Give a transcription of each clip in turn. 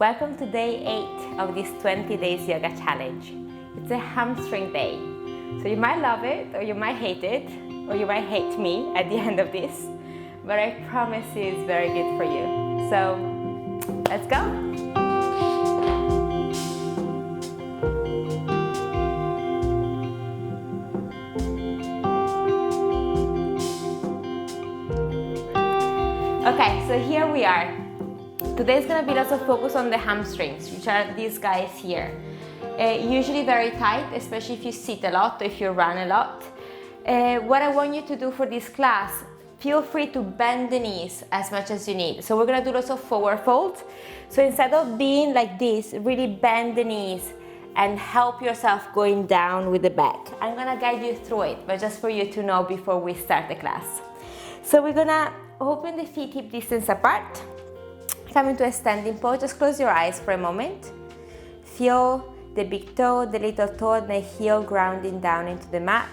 Welcome to day 8 of this 20 days yoga challenge. It's a hamstring day. So you might love it, or you might hate it, or you might hate me at the end of this, but I promise you it's very good for you. So let's go. Okay, so here we are. Today's gonna be lots of focus on the hamstrings, which are these guys here. Usually very tight, especially if you sit a lot or if you run a lot. What I want you to do for this class, feel free to bend the knees as much as you need. So we're gonna do lots of forward folds. So instead of being like this, really bend the knees and help yourself going down with the back. I'm gonna guide you through it, but just for you to know before we start the class. So we're gonna open the feet hip distance apart. Come into a standing pose, just close your eyes for a moment. Feel the big toe, the little toe and the heel grounding down into the mat.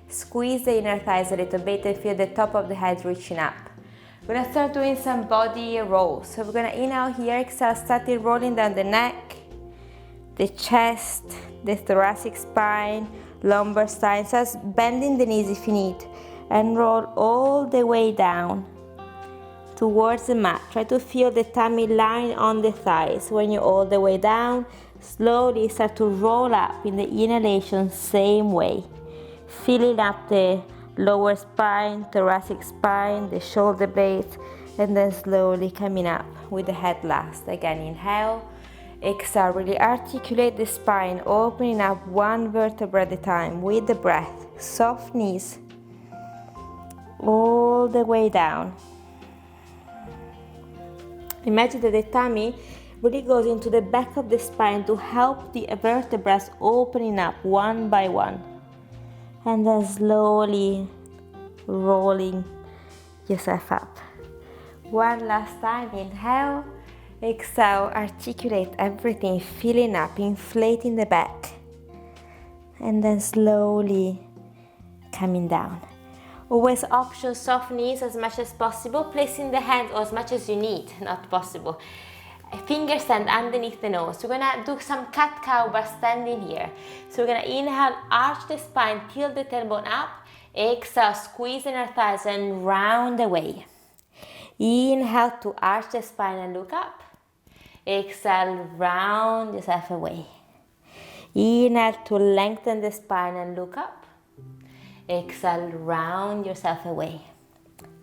Squeeze the inner thighs a little bit and feel the top of the head reaching up. We're gonna start doing some body rolls. So we're gonna inhale here, exhale, starting rolling down the neck, the chest, the thoracic spine, lumbar spine. So bending the knees if you need. And roll all the way down towards the mat. Try to feel the tummy line on the thighs. When you're all the way down, slowly start to roll up in the inhalation, same way. Filling up the lower spine, thoracic spine, the shoulder blades, and then slowly coming up with the head last. Again, inhale, exhale, really articulate the spine, opening up one vertebra at a time with the breath. Soft knees, all the way down. Imagine that the tummy really goes into the back of the spine to help the vertebrae opening up one by one. And then slowly rolling yourself up. One last time, inhale, exhale, articulate everything, filling up, inflating the back. And then slowly coming down. Always option soft knees as much as possible, placing the hands or as much as you need, not possible. Fingers stand underneath the nose. We're gonna do some cat-cow by standing here. So we're gonna inhale, arch the spine, tilt the tailbone up. Exhale, squeeze inner thighs and round away. Inhale to arch the spine and look up. Exhale, round yourself away. Inhale to lengthen the spine and look up. Exhale, round yourself away.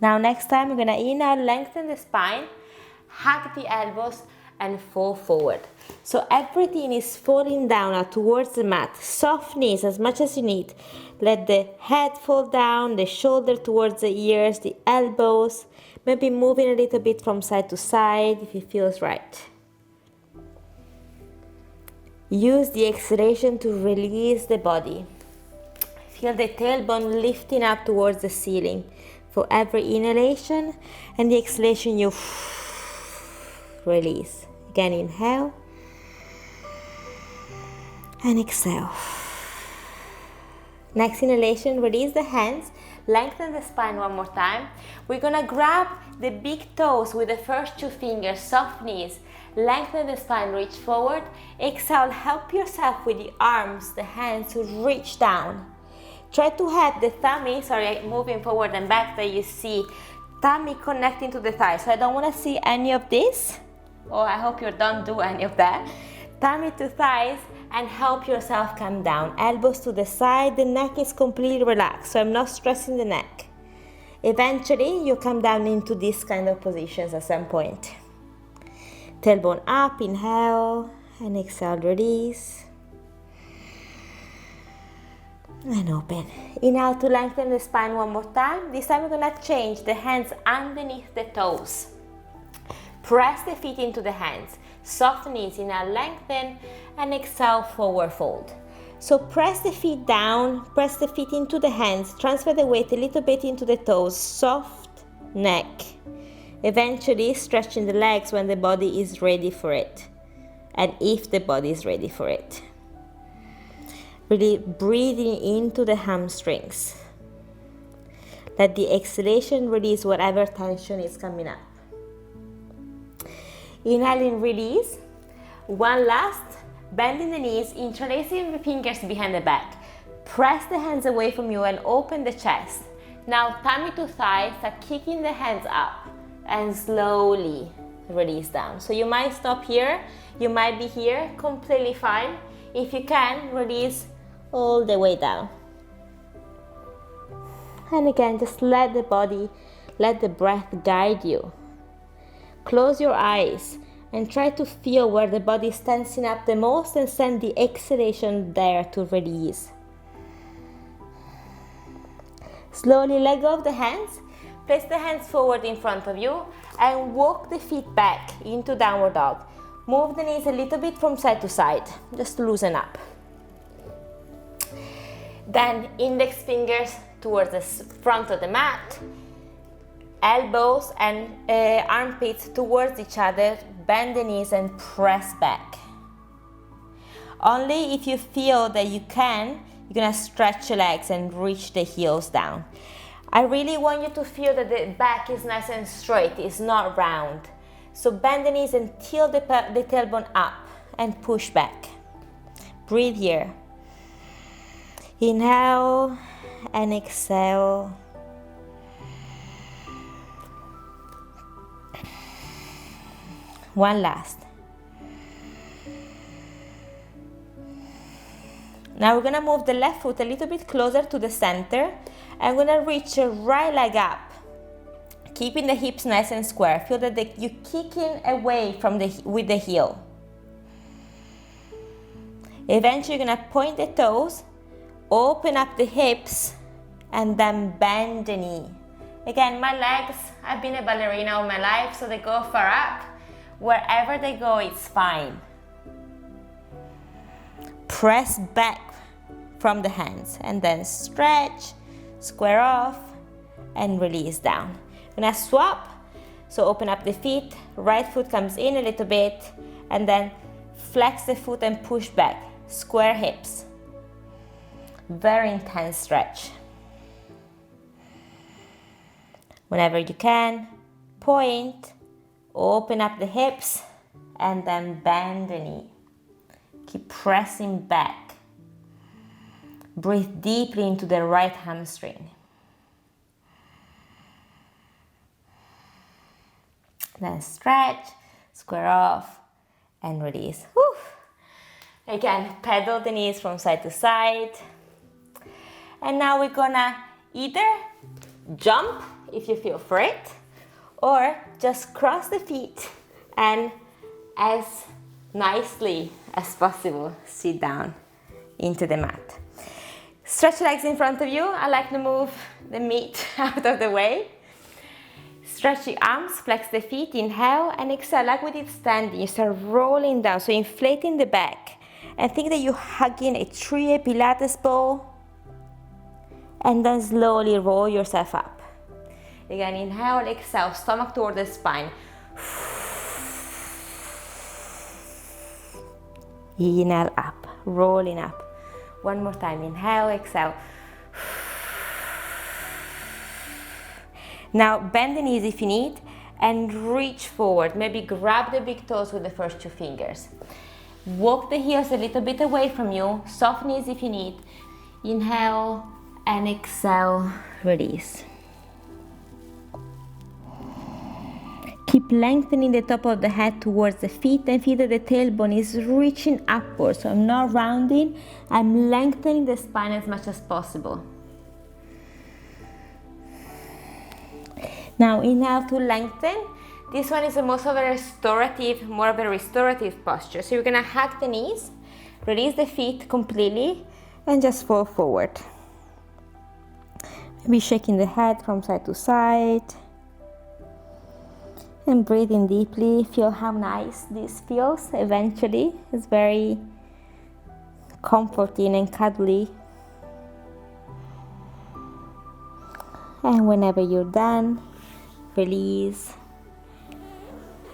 Now next time we're gonna inhale, lengthen the spine, hug the elbows and fall forward. So everything is falling down now towards the mat. Soft knees as much as you need. Let the head fall down, the shoulder towards the ears, the elbows. Maybe moving a little bit from side to side if it feels right. Use the exhalation to release the body. Feel the tailbone lifting up towards the ceiling for every inhalation, and the exhalation you release. Again, inhale and exhale. Next inhalation, release the hands, lengthen the spine one more time. We're gonna grab the big toes with the first two fingers, soft knees, lengthen the spine, reach forward. Exhale, help yourself with the arms, the hands to reach down. Try to have the tummy, moving forward and back, that you see tummy connecting to the thighs. So I don't want to see any of this, or I hope you don't do any of that. Tummy to thighs and help yourself come down. Elbows to the side, the neck is completely relaxed, so I'm not stressing the neck. Eventually, you come down into these kind of positions at some point. Tailbone up, inhale, and exhale, release. And open. Inhale to lengthen the spine one more time. This time we're gonna change the hands underneath the toes. Press the feet into the hands. Soft knees, inhale, lengthen, and exhale, forward fold. So press the feet down, press the feet into the hands, transfer the weight a little bit into the toes, soft neck. Eventually stretching the legs when the body is ready for it, and if the body is ready for it. Really breathing into the hamstrings. Let the exhalation release whatever tension is coming up. Inhaling, release. One last, bending the knees, interlacing the fingers behind the back. Press the hands away from you and open the chest. Now tummy to thigh, start kicking the hands up and slowly release down. So you might stop here, you might be here, completely fine. If you can, release all the way down. And again, just let the body, let the breath guide you. Close your eyes and try to feel where the body is tensing up the most and send the exhalation there to release. Slowly let go of the hands, place the hands forward in front of you and walk the feet back into downward dog. Move the knees a little bit from side to side, just loosen up. Then index fingers towards the front of the mat, elbows and armpits towards each other, bend the knees and press back. Only if you feel that you can, you're gonna stretch your legs and reach the heels down. I really want you to feel that the back is nice and straight, it's not round. So bend the knees and tilt the tailbone up and push back. Breathe here. Inhale and exhale. One last. Now we're gonna move the left foot a little bit closer to the center. I'm gonna reach your right leg up, keeping the hips nice and square. Feel that you're kicking away from with the heel. Eventually you're gonna point the toes, open up the hips, and then bend the knee. Again, my legs, I've been a ballerina all my life, so they go far up. Wherever they go, it's fine. Press back from the hands and then stretch, square off, and release down. I'm gonna swap, so open up the feet, right foot comes in a little bit, and then flex the foot and push back, square hips. Very intense stretch. Whenever you can, point, open up the hips, and then bend the knee. Keep pressing back. Breathe deeply into the right hamstring. Then stretch, square off, and release. Whew. Again, pedal the knees from side to side. And now we're gonna either jump if you feel for it, or just cross the feet and as nicely as possible sit down into the mat. Stretch legs in front of you. I like to move the meat out of the way. Stretch the arms, flex the feet, inhale and exhale like we did standing. You start rolling down, so inflating the back. And think that you're hugging a tree, a Pilates ball. And then slowly roll yourself up. Again, inhale, exhale, stomach toward the spine. Inhale up, rolling up. One more time, inhale, exhale. Now bend the knees if you need and reach forward. Maybe grab the big toes with the first two fingers. Walk the heels a little bit away from you. Soft knees if you need. Inhale and exhale, release. Keep lengthening the top of the head towards the feet and feel that the tailbone is reaching upwards. So I'm not rounding, I'm lengthening the spine as much as possible. Now inhale to lengthen. This one is more of a restorative posture. So you're gonna hug the knees, release the feet completely, and just fall forward. Maybe shaking the head from side to side. And breathing deeply, feel how nice this feels eventually. It's very comforting and cuddly. And whenever you're done, release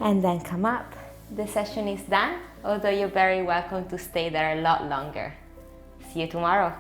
and then come up. The session is done, although you're very welcome to stay there a lot longer. See you tomorrow.